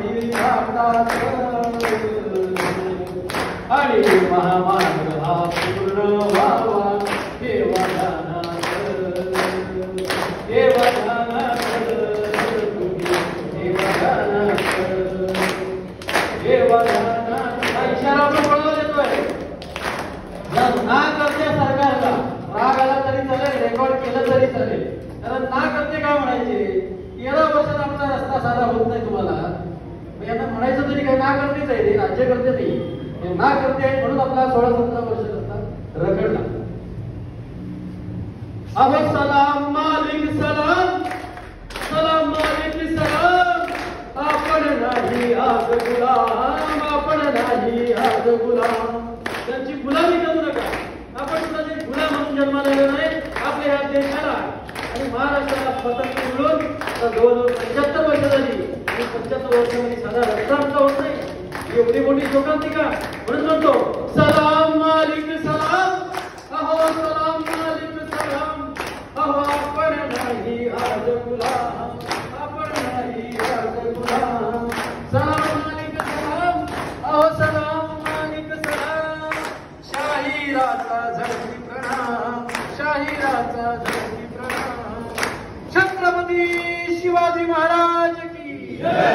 शाही घाटात आणि महामार्ग हा पूर्ण व्हावा हे वदानात हे वदानात हे वदानात हे वदानात हा इशारा आपण कोणाला देतोय ना करते सरकारला राग आला तरी चालेल रेकॉर्ड केलं तरी चालेल कारण ना करते काय म्हणायचे 13 वर्षात आमचा रस्ता साधा होत नाही तुम्हाला यांना म्हणायचं तरी काय ना करतेच आहे ते राज्य करते नाही ना करते आहे म्हणून आपला 16-17 वर्ष रस्ता रखडला अब सलाम मालिक सलाम सलाम मालिक सलाम आपण नाही आज गुलाम आपण नाही आज गुलाम त्यांची गुलामी करू नका आपण कुणाचे गुलाम म्हणून जन्माला आलेलो नाही आपल्या या देशाला आणि महाराष्ट्राला स्वतंत्र मिळून 75 वर्ष झाली आणि 75 वर्षांनी साधा रस्ता आमचा होत नाही एवढी मोठी शोकांतिका म्हणून म्हणतो सलाम मालिक सलाम अहो सलाम मालिक सलाम अहो आपण नाही आज गुलाम आपण नाही आज गुलाम सलाम मालिक सलाम अहो सलाम मालिक सलाम शाहिराचा झडती प्रणाम शाहिराचा झडती प्रणाम छत्रपती शिवाजी महाराज की जय